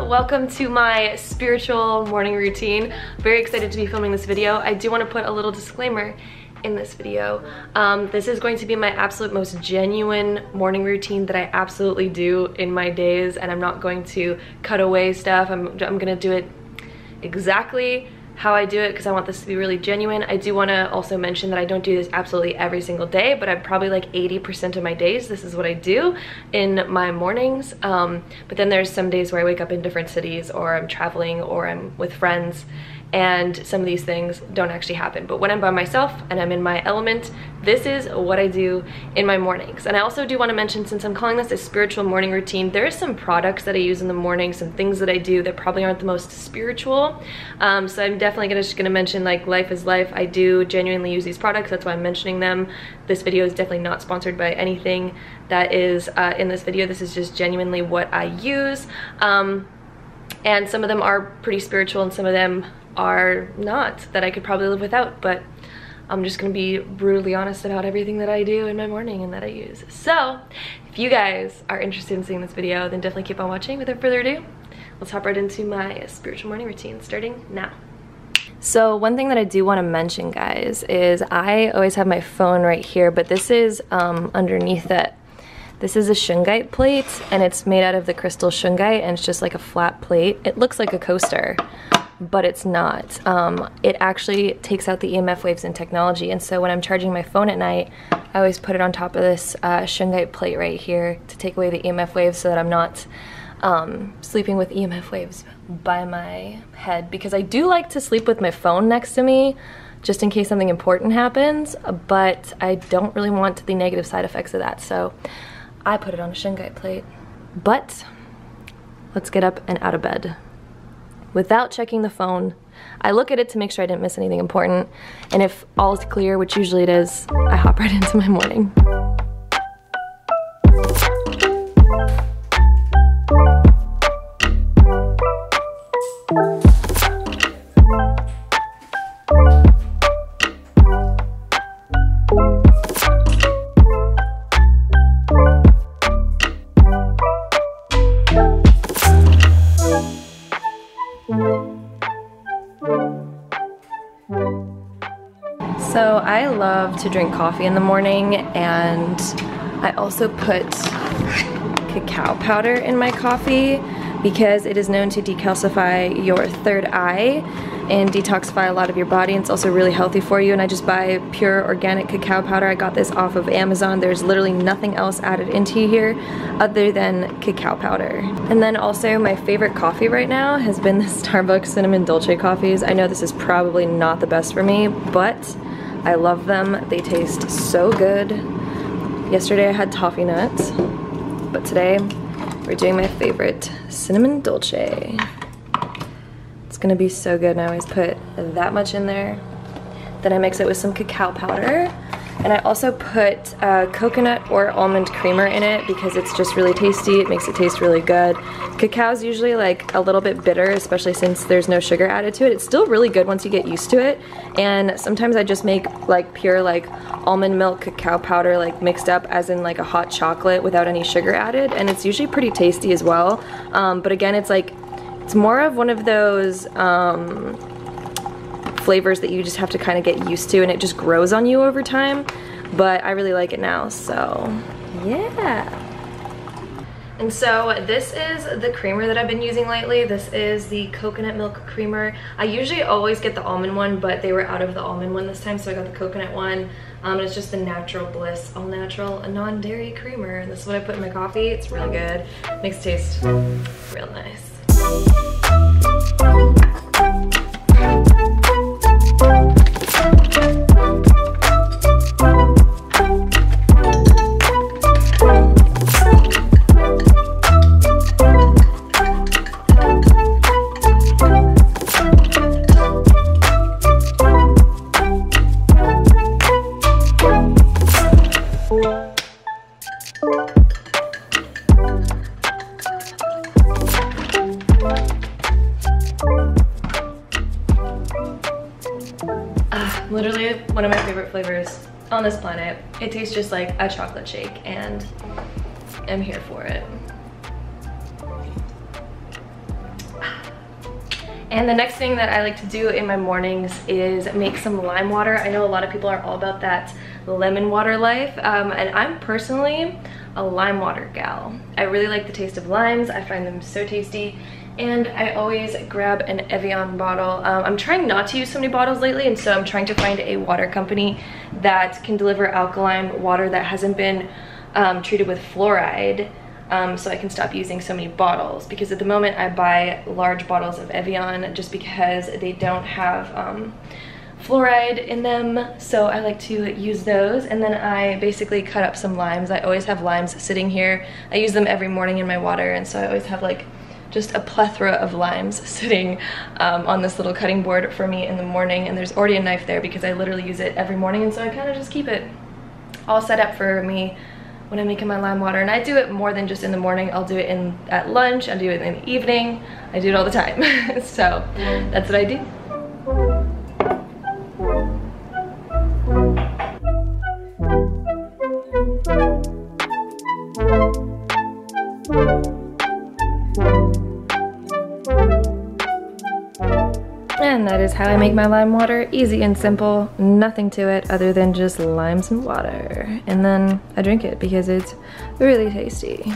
welcome to my spiritual morning routine. Very excited to be filming this video. I do want to put a little disclaimer in this video. This is going to be my absolute most genuine morning routine that I absolutely do in my days, and I'm not going to cut away stuff. I'm gonna do it exactly how I do it because I want this to be really genuine. I do want to also mention that I don't do this absolutely every single day, but I'm probably like 80% of my days this is what I do in my mornings. But then there's some days where I wake up in different cities, or I'm traveling, or I'm with friends, and some of these things don't actually happen. But when I'm by myself and I'm in my element, this is what I do in my mornings. And I also do want to mention, since I'm calling this a spiritual morning routine, there are some products that I use in the morning, some things that I do that probably aren't the most spiritual. So I'm definitely just gonna mention, like, life is life. I do genuinely use these products, that's why I'm mentioning them. This video is definitely not sponsored by anything that is in this video. This is just genuinely what I use. And some of them are pretty spiritual and some of them are not, that I could probably live without, but I'm just gonna be brutally honest about everything that I do in my morning and that I use. So if you guys are interested in seeing this video, then definitely keep on watching. Without further ado, let's hop right into my spiritual morning routine, starting now. So one thing that I do want to mention, guys, is I always have my phone right here, but this is underneath it. This is a shungite plate, and it's made out of the crystal shungite, and it's just like a flat plate. It looks like a coaster, but it's not. It actually takes out the EMF waves in technology, and so when I'm charging my phone at night, I always put it on top of this shungite plate right here to take away the EMF waves, so that I'm not sleeping with EMF waves by my head, because I do like to sleep with my phone next to me just in case something important happens, but I don't really want the negative side effects of that, so I put it on a shungite plate. But let's get up and out of bed without checking the phone. I look at it to make sure I didn't miss anything important, and if all is clear, which usually it is, I hop right into my morning. So I love to drink coffee in the morning, and I also put cacao powder in my coffee because it is known to decalcify your third eye and detoxify a lot of your body, and it's also really healthy for you. And I just buy pure organic cacao powder. I got this off of Amazon. There's literally nothing else added into here other than cacao powder. And then also my favorite coffee right now has been the Starbucks cinnamon dolce coffees. I know this is probably not the best for me, but I love them. They taste so good. Yesterday I had toffee nuts, but today we're doing my favorite cinnamon dolce. It's gonna be so good, and I always put that much in there. Then I mix it with some cacao powder, and I also put coconut or almond creamer in it because it's just really tasty. It makes it taste really good. Cacao is usually like a little bit bitter, especially since there's no sugar added to it. It's still really good once you get used to it, and sometimes I just make like pure like almond milk cacao powder, like mixed up as in like a hot chocolate without any sugar added, and it's usually pretty tasty as well. But again, it's like, it's more of one of those flavors that you just have to kind of get used to, and it just grows on you over time, but I really like it now, so yeah. And so this is the creamer that I've been using lately. This is the coconut milk creamer. I usually always get the almond one, but they were out of the almond one this time, so I got the coconut one. And it's just the Natural Bliss, all natural, a non-dairy creamer, and this is what I put in my coffee. It's really good. Makes it taste real nice. Literally one of my favorite flavors on this planet. It tastes just like a chocolate shake, and I'm here for it. And the next thing that I like to do in my mornings is make some lime water. I know a lot of people are all about that lemon water life, and I'm personally a lime water gal. I really like the taste of limes. I find them so tasty, and I always grab an Evian bottle. I'm trying not to use so many bottles lately, and so I'm trying to find a water company that can deliver alkaline water that hasn't been treated with fluoride. So I can stop using so many bottles, because at the moment I buy large bottles of Evian just because they don't have fluoride in them, so I like to use those. And then I basically cut up some limes. I always have limes sitting here. I use them every morning in my water, and so I always have like just a plethora of limes sitting on this little cutting board for me in the morning, and there's already a knife there because I literally use it every morning, and so I kind of just keep it all set up for me when I'm making my lime water. And I do it more than just in the morning. I'll do it at lunch, I do it in the evening, I do it all the time. So that's what I do. And that is how I make my lime water. Easy and simple, nothing to it other than just limes and water. And then I drink it because it's really tasty.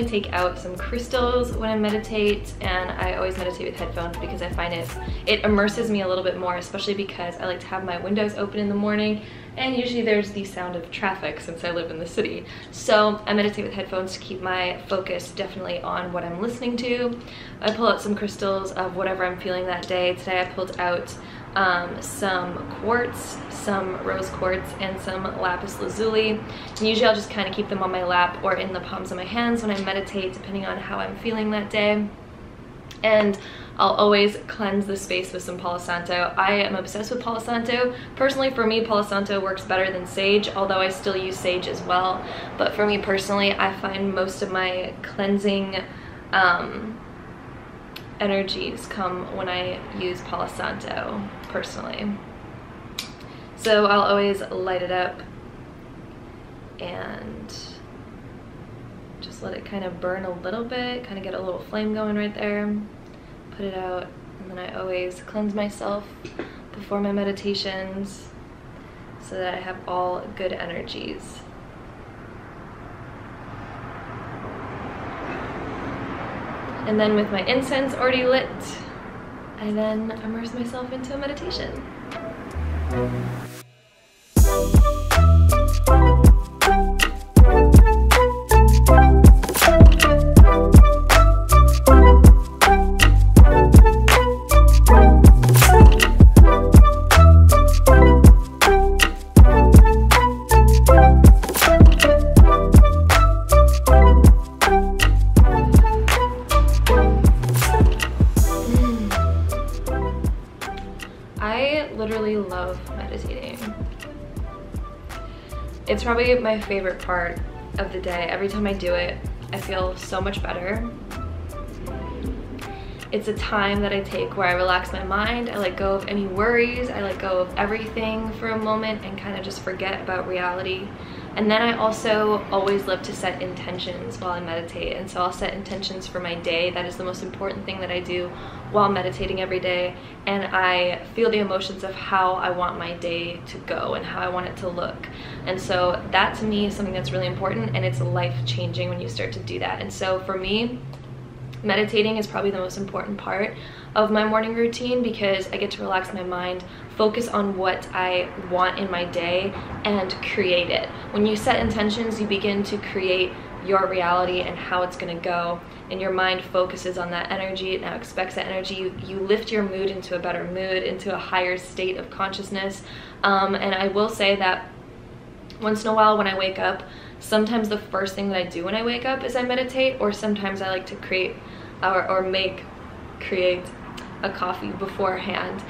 Take out some crystals when I meditate, and I always meditate with headphones because I find it immerses me a little bit more, especially because I like to have my windows open in the morning, and usually there's the sound of traffic since I live in the city. So I meditate with headphones to keep my focus definitely on what I'm listening to. I pull out some crystals of whatever I'm feeling that day. Today I pulled out some quartz, some rose quartz, and some lapis lazuli. And usually I'll just kind of keep them on my lap or in the palms of my hands when I meditate, depending on how I'm feeling that day. And I'll always cleanse the space with some Palo Santo. I am obsessed with Palo Santo. Personally, for me, Palo Santo works better than sage, although I still use sage as well. But for me personally, I find most of my cleansing energies come when I use Palo Santo, personally. So I'll always light it up and just let it kind of burn a little bit, kind of get a little flame going right there, put it out, and then I always cleanse myself before my meditations so that I have all good energies. And then with my incense already lit, I then immerse myself into a meditation. I literally love meditating. It's probably my favorite part of the day. Every time I do it, I feel so much better. It's a time that I take where I relax my mind, I let go of any worries, I let go of everything for a moment and kind of just forget about reality. And then I also always love to set intentions while I meditate, and so I'll set intentions for my day. That is the most important thing that I do while meditating every day, and I feel the emotions of how I want my day to go and how I want it to look. And so that to me is something that's really important, and it's life-changing when you start to do that. And so for me, meditating is probably the most important part of my morning routine because I get to relax my mind, focus on what I want in my day, and create it. When you set intentions, you begin to create your reality and how it's gonna go, and your mind focuses on that energy, it now expects that energy. You lift your mood into a better mood, into a higher state of consciousness. And I will say that once in a while when I wake up, Sometimes the first thing that I do when I wake up is I meditate, or sometimes I like to create a coffee beforehand,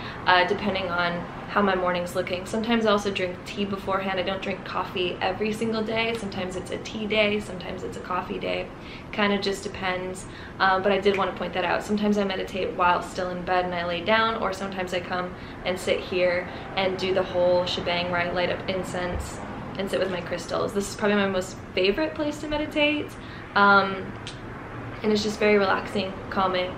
depending on how my morning's looking. Sometimes I also drink tea beforehand. I don't drink coffee every single day. Sometimes it's a tea day, sometimes it's a coffee day. Kind of just depends, but I did want to point that out. Sometimes I meditate while still in bed and I lay down, or sometimes I come and sit here and do the whole shebang where I light up incense and sit with my crystals. This is probably my most favorite place to meditate, and it's just very relaxing, calming,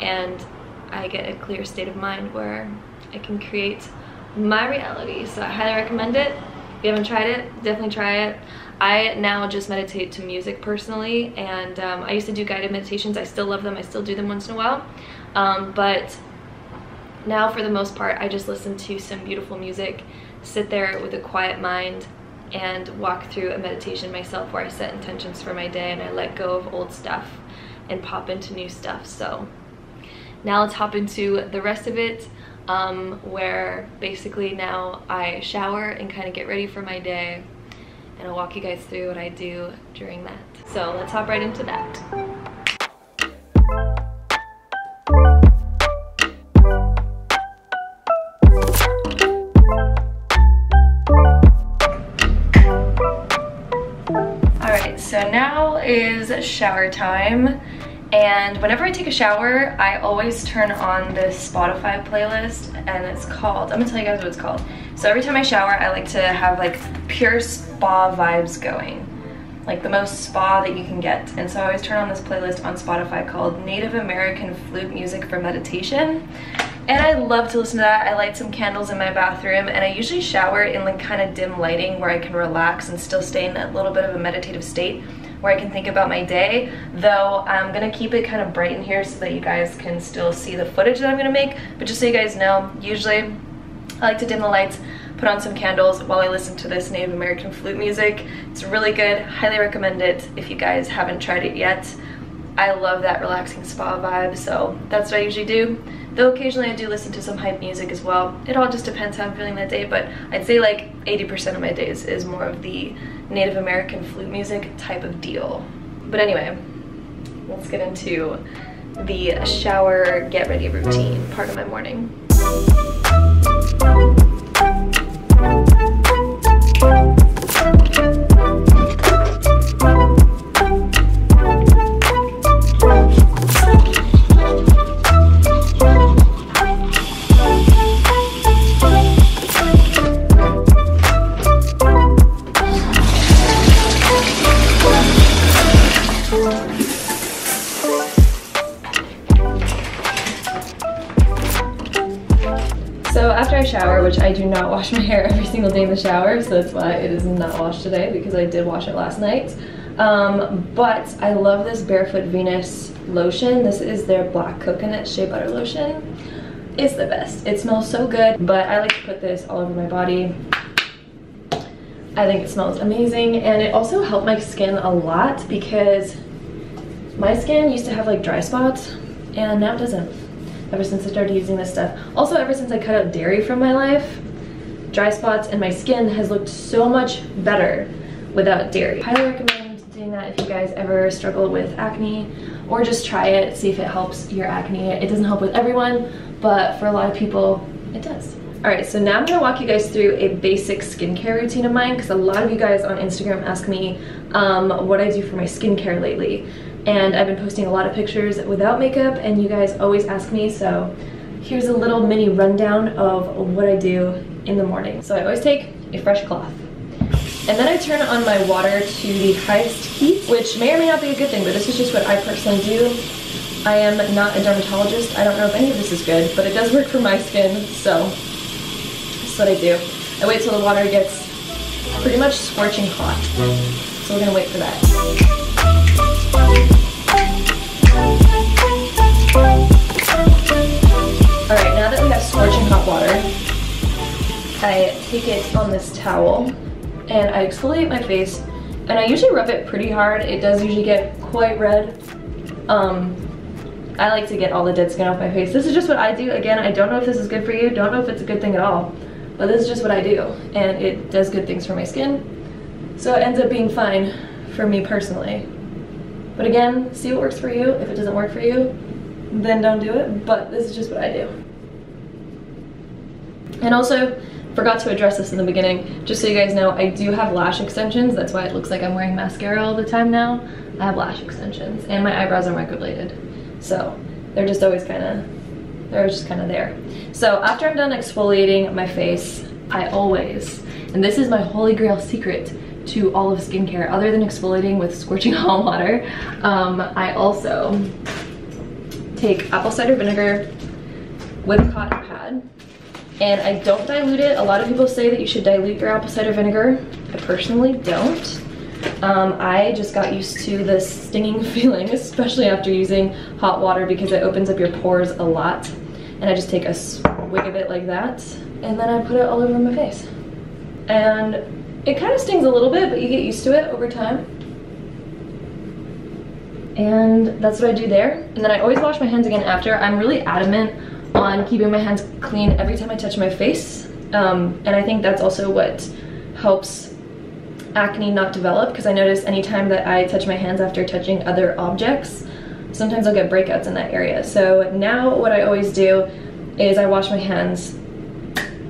and I get a clear state of mind where I can create my reality. So I highly recommend it. If you haven't tried it, definitely try it. I now just meditate to music personally, and I used to do guided meditations. I still love them. I still do them once in a while, but now for the most part I just listen to some beautiful music, sit there with a quiet mind, and walk through a meditation myself where I set intentions for my day and I let go of old stuff and pop into new stuff. So now let's hop into the rest of it, where basically now I shower and kind of get ready for my day, and I'll walk you guys through what I do during that. So let's hop right into that. Alright, so now is shower time. And whenever I take a shower, I always turn on this Spotify playlist, and it's called, I'm gonna tell you guys what it's called. So every time I shower, I like to have like pure spa vibes going, like the most spa that you can get. And so I always turn on this playlist on Spotify called Native American Flute Music for Meditation. And I love to listen to that. I light some candles in my bathroom, and I usually shower in like kind of dim lighting where I can relax and still stay in a little bit of a meditative state, where I can think about my day, though I'm gonna keep it kind of bright in here so that you guys can still see the footage that I'm gonna make. But just so you guys know, usually I like to dim the lights, put on some candles while I listen to this Native American flute music. It's really good, highly recommend it if you guys haven't tried it yet. I love that relaxing spa vibe, so that's what I usually do. Though occasionally I do listen to some hype music as well. It all just depends how I'm feeling that day, but I'd say like 80% of my days is more of the Native American flute music type of deal. But anyway, let's get into the shower get ready routine part of my morning. So after I shower, which I do not wash my hair every single day in the shower, so that's why it is not washed today, because I did wash it last night. But I love this Barefoot Venus lotion. This is their black coconut shea butter lotion. It's the best. It smells so good, but I like to put this all over my body. I think it smells amazing, and it also helped my skin a lot because my skin used to have like dry spots, and now it doesn't. Ever since I started using this stuff. Also, ever since I cut out dairy from my life, dry spots and my skin has looked so much better without dairy. Highly recommend doing that if you guys ever struggle with acne, or just try it, see if it helps your acne. It doesn't help with everyone, but for a lot of people, it does. Alright, so now I'm going to walk you guys through a basic skincare routine of mine, because a lot of you guys on Instagram ask me what I do for my skincare lately. And I've been posting a lot of pictures without makeup, and you guys always ask me, so here's a little mini rundown of what I do in the morning. So I always take a fresh cloth, and then I turn on my water to the highest heat, which may or may not be a good thing, but this is just what I personally do. I am not a dermatologist. I don't know if any of this is good, but it does work for my skin, so that's what I do. I wait till the water gets pretty much scorching hot, so we're gonna wait for that. Alright, now that we have scorching hot water, I take it on this towel and I exfoliate my face, and I usually rub it pretty hard. It does usually get quite red. I like to get all the dead skin off my face. This is just what I do. Again, I don't know if this is good for you, don't know if it's a good thing at all, but this is just what I do, and it does good things for my skin. So it ends up being fine for me personally. But again, see what works for you. If it doesn't work for you, then don't do it, but this is just what I do. And also, forgot to address this in the beginning, just so you guys know, I do have lash extensions. That's why it looks like I'm wearing mascara all the time now. I have lash extensions, and my eyebrows are microbladed. So they're just always they're just kind of there. So after I'm done exfoliating my face, I always, and this is my holy grail secret to all of skincare, other than exfoliating with scorching hot water, I also take apple cider vinegar with a cotton pad, and I don't dilute it. A lot of people say that you should dilute your apple cider vinegar. I personally don't. I just got used to this stinging feeling, especially after using hot water, because it opens up your pores a lot. And I just take a swig of it like that, and then I put it all over my face. And it kind of stings a little bit, but you get used to it over time. And that's what I do there. And then I always wash my hands again after. I'm really adamant on keeping my hands clean every time I touch my face. And I think that's also what helps acne not develop, because I notice anytime that I touch my hands after touching other objects, sometimes I'll get breakouts in that area. So now what I always do is I wash my hands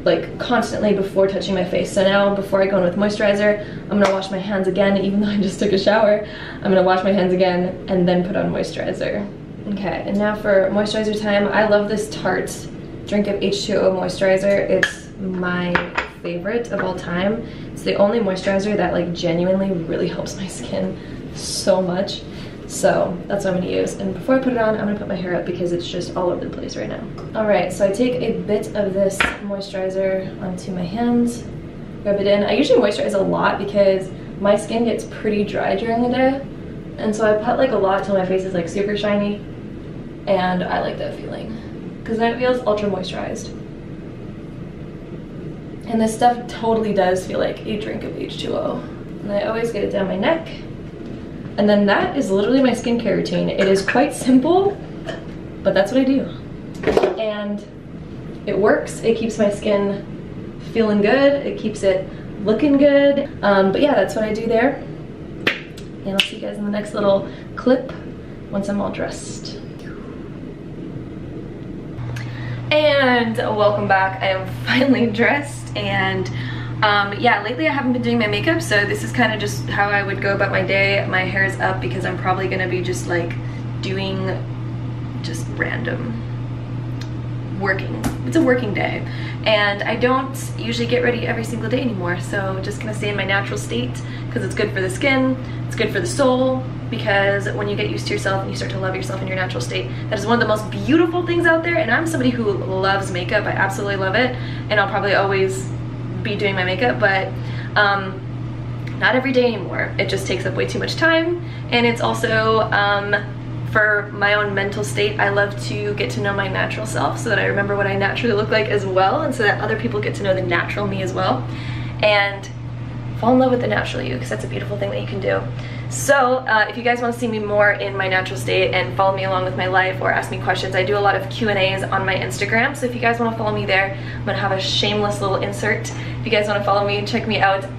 like constantly before touching my face. So now before I go in with moisturizer, I'm gonna wash my hands again, even though I just took a shower. I'm gonna wash my hands again and then put on moisturizer. Okay, and now for moisturizer time. I love this Tarte Drink of H2O moisturizer. It's my favorite of all time. It's the only moisturizer that like genuinely really helps my skin so much. So that's what I'm gonna use. And before I put it on, I'm gonna put my hair up because it's just all over the place right now. All right, so I take a bit of this moisturizer onto my hands, rub it in. I usually moisturize a lot because my skin gets pretty dry during the day. And so I put like a lot till my face is like super shiny. And I like that feeling because then it feels ultra moisturized. And this stuff totally does feel like a drink of H2O. And I always get it down my neck. And then that is literally my skincare routine. It is quite simple, but that's what I do. And it works. It keeps my skin feeling good. It keeps it looking good. But yeah, that's what I do there. And I'll see you guys in the next little clip once I'm all dressed. And welcome back. I am finally dressed, and yeah, lately I haven't been doing my makeup, so this is kind of just how I would go about my day. My hair is up because I'm probably gonna be just like doing just random working. It's a working day, and I don't usually get ready every single day anymore, so just gonna stay in my natural state because it's good for the skin, it's good for the soul, because when you get used to yourself and you start to love yourself in your natural state, that is one of the most beautiful things out there. And I'm somebody who loves makeup. I absolutely love it, and I'll probably always be doing my makeup, but not every day anymore. It just takes up way too much time, and it's also for my own mental state. I love to get to know my natural self so that I remember what I naturally look like as well, and so that other people get to know the natural me as well, and fall in love with the natural you, because that's a beautiful thing that you can do. So if you guys want to see me more in my natural state and follow me along with my life or ask me questions, I do a lot of Q&As on my Instagram. So if you guys want to follow me there, I'm going to have a shameless little insert. If you guys want to follow me, check me out.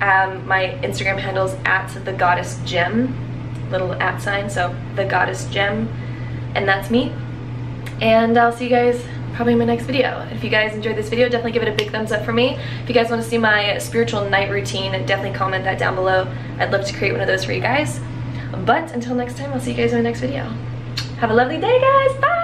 My Instagram handle's @thegoddessgem, little @ sign, so thegoddessgem, and that's me. And I'll see you guys probably in my next video. If you guys enjoyed this video, definitely give it a big thumbs up for me. If you guys want to see my spiritual night routine, definitely comment that down below. I'd love to create one of those for you guys. But until next time, I'll see you guys in my next video. Have a lovely day, guys. Bye!